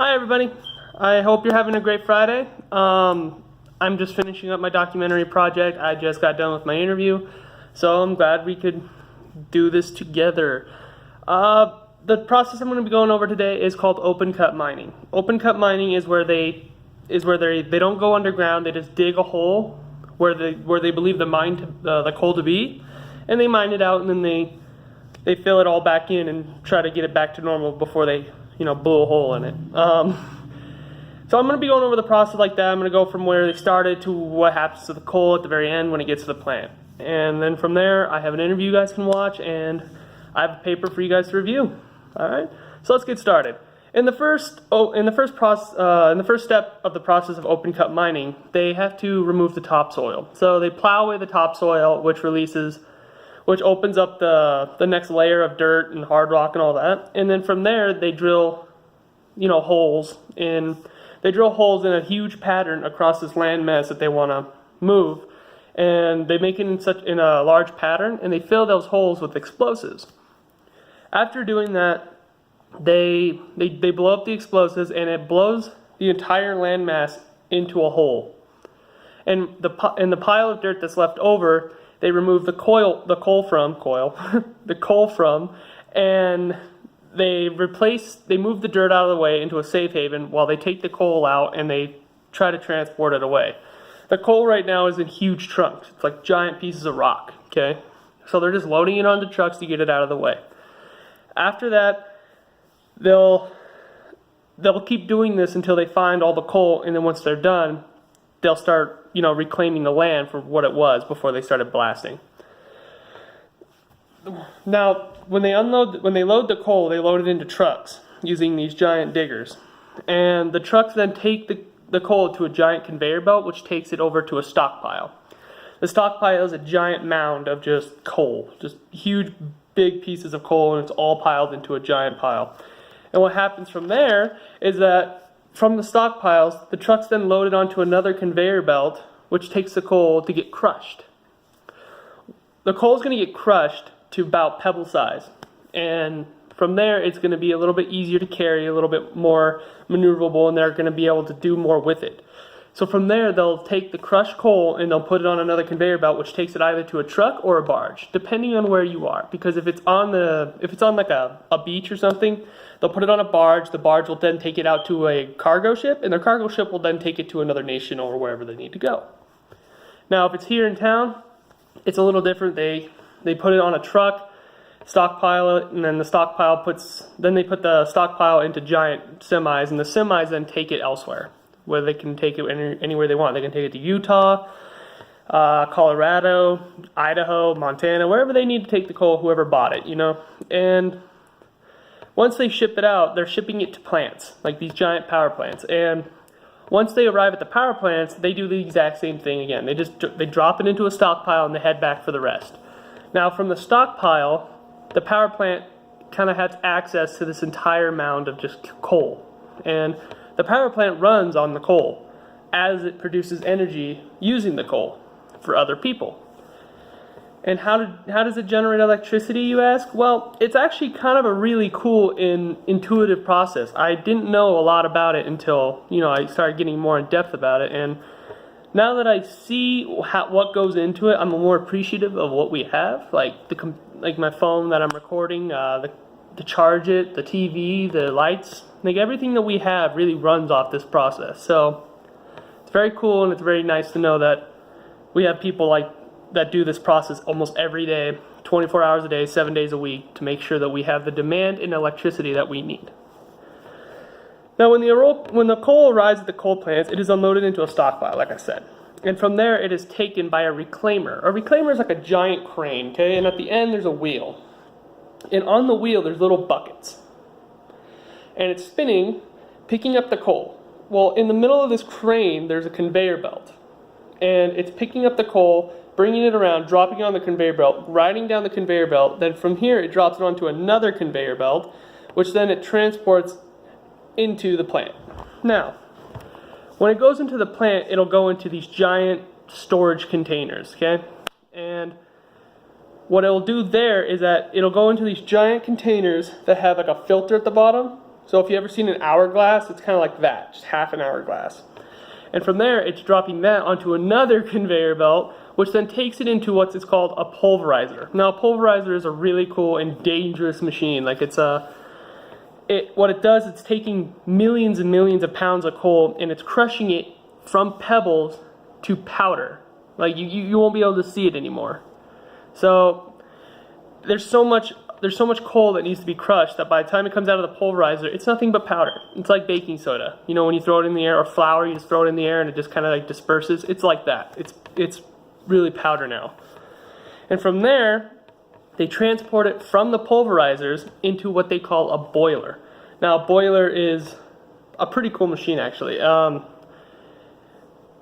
Hi everybody, I hope you're having a great Friday. I'm just finishing up my documentary project. I just got done with my interview, so I'm glad we could do this together. The process I'm going to be going over today is called open cut mining. Open cut mining is where they don't go underground. They just dig a hole where they believe the coal to be, and they mine it out, and then they fill it all back in and try to get it back to normal before they blew a hole in it. So I'm going to be going over the process like that. I'm going to go from where they started to what happens to the coal at the very end when it gets to the plant. And then from there, I have an interview you guys can watch, and I have a paper for you guys to review. All right, so let's get started. In the first step of the process of open cut mining, they have to remove the topsoil. So they plow away the topsoil, which opens up the next layer of dirt and hard rock and all that. And then from there, they drill, holes in a huge pattern across this land mass that they want to move. And they make it in a large pattern, and they fill those holes with explosives. After doing that, they blow up the explosives, and it blows the entire land mass into a hole. And the pile of dirt that's left over, they remove the coal from, and they move the dirt out of the way into a safe haven while they take the coal out and they try to transport it away. The coal right now is in huge trunks. It's like giant pieces of rock, okay? So they're just loading it onto trucks to get it out of the way. After that, they'll keep doing this until they find all the coal, and then once they're done, they'll start, reclaiming the land for what it was before they started blasting. Now, when they load the coal, they load it into trucks using these giant diggers. And the trucks then take the coal to a giant conveyor belt, which takes it over to a stockpile. The stockpile is a giant mound of just coal, just huge, big pieces of coal, and it's all piled into a giant pile. And what happens from there is that from the stockpiles, the trucks then load it onto another conveyor belt, which takes the coal to get crushed. The coal is going to get crushed to about pebble size, and from there it's going to be a little bit easier to carry, a little bit more maneuverable, and they're going to be able to do more with it. So from there, they'll take the crushed coal and they'll put it on another conveyor belt, which takes it either to a truck or a barge, depending on where you are. Because if it's on like a beach or something, they'll put it on a barge. The barge will then take it out to a cargo ship, and the cargo ship will then take it to another nation or wherever they need to go. Now, if it's here in town, it's a little different. They put it on a truck, stockpile it, and then they put the stockpile into giant semis, and the semis then take it elsewhere, where they can take it anywhere they want. They can take it to Utah, Colorado, Idaho, Montana, wherever they need to take the coal, whoever bought it, And once they ship it out, they're shipping it to plants, like these giant power plants. And once they arrive at the power plants, they do the exact same thing again. They drop it into a stockpile and they head back for the rest. Now, from the stockpile, the power plant kind of has access to this entire mound of just coal. And the power plant runs on the coal as it produces energy using the coal for other people. And how does it generate electricity, you ask? Well, it's actually kind of a really cool and intuitive process. I didn't know a lot about it until, I started getting more in depth about it. And now that I see what goes into it, I'm more appreciative of what we have, like my phone that I'm recording, to charge it, the TV, the lights. Like everything that we have really runs off this process. So it's very cool, and it's very nice to know that we have people that do this process almost every day, 24 hours a day, 7 days a week, to make sure that we have the demand in electricity that we need. Now, when the coal arrives at the coal plants, it is unloaded into a stockpile, like I said. And from there, it is taken by a reclaimer. A reclaimer is like a giant crane, okay? And at the end, there's a wheel. And on the wheel, there's little buckets. And it's spinning, picking up the coal. Well, in the middle of this crane, there's a conveyor belt. And it's picking up the coal, bringing it around, dropping it on the conveyor belt, riding down the conveyor belt. Then from here, it drops it onto another conveyor belt, which then it transports into the plant. Now, when it goes into the plant, it'll go into these giant storage containers, okay? And what it'll do there is that it'll go into these giant containers that have like a filter at the bottom, So if you ever seen an hourglass, it's kind of like that, just half an hourglass. And from there, it's dropping that onto another conveyor belt, which then takes it into what's called a pulverizer. Now, a pulverizer is a really cool and dangerous machine. Like what it does, it's taking millions and millions of pounds of coal and it's crushing it from pebbles to powder. Like you won't be able to see it anymore. So there's so much coal that needs to be crushed that by the time it comes out of the pulverizer, it's nothing but powder. It's like baking soda. You know, when you throw it in the air, or flour, you just throw it in the air and it just kind of like disperses. It's like that. It's really powder now. And from there, they transport it from the pulverizers into what they call a boiler. Now, a boiler is a pretty cool machine, actually.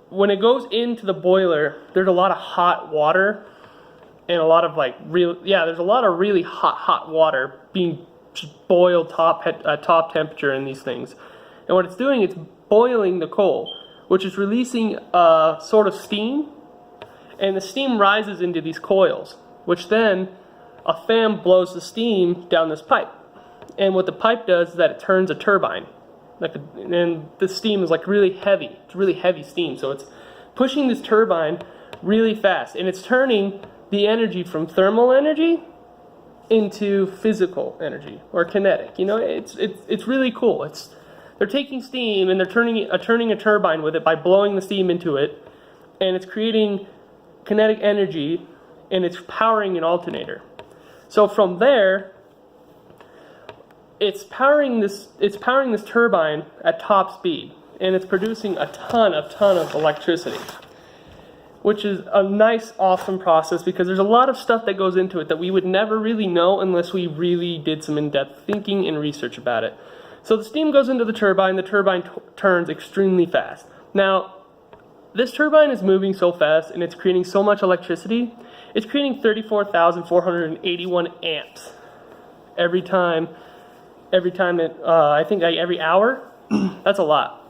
When it goes into the boiler, there's a lot of hot water and a lot of there's a lot of really hot water being just boiled top temperature in these things. And what it's doing, it's boiling the coal, which is releasing a sort of steam, and the steam rises into these coils, which then a fan blows the steam down this pipe. And what the pipe does is that it turns a turbine. And the steam is like really heavy. It's really heavy steam. So it's pushing this turbine really fast. And it's turning the energy from thermal energy into physical energy or kinetic. You know, it's really cool. They're taking steam and they're turning a turbine with it by blowing the steam into it. And it's creating kinetic energy and it's powering an alternator. So from there, it's powering this turbine at top speed, and it's producing a ton of electricity, which is a nice, awesome process because there's a lot of stuff that goes into it that we would never really know unless we really did some in-depth thinking and research about it. So the steam goes into the turbine turns extremely fast. Now, this turbine is moving so fast and it's creating so much electricity, it's creating 34,481 amps every time I think like every hour. That's a lot.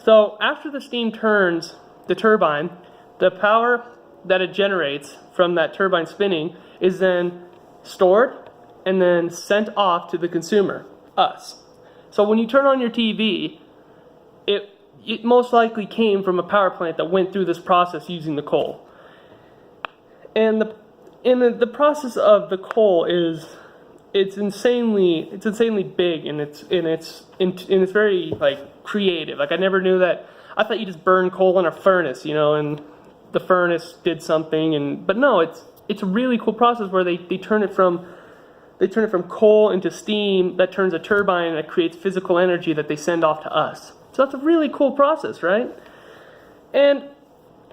So after the steam turns the turbine, the power that it generates from that turbine spinning is then stored and then sent off to the consumer, us. So when you turn on your TV, it most likely came from a power plant that went through this process using the coal. And the process of the coal it's insanely big, and it's very like creative. Like I never knew that. I thought you just burn coal in a furnace, you know, and the furnace did something, but no, it's a really cool process where they turn it from coal into steam that turns a turbine that creates physical energy that they send off to us. So that's a really cool process, right? And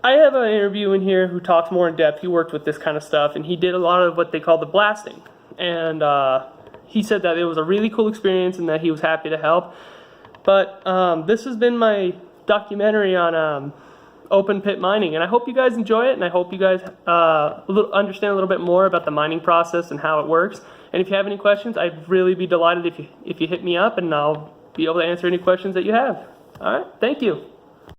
I have an interview in here who talks more in depth. He worked with this kind of stuff, and he did a lot of what they call the blasting. And he said that it was a really cool experience and that he was happy to help. But this has been my documentary on open pit mining, and I hope you guys enjoy it, and I hope you guys understand a little bit more about the mining process and how it works. And if you have any questions, I'd really be delighted if you hit me up, and I'll be able to answer any questions that you have. All right, thank you.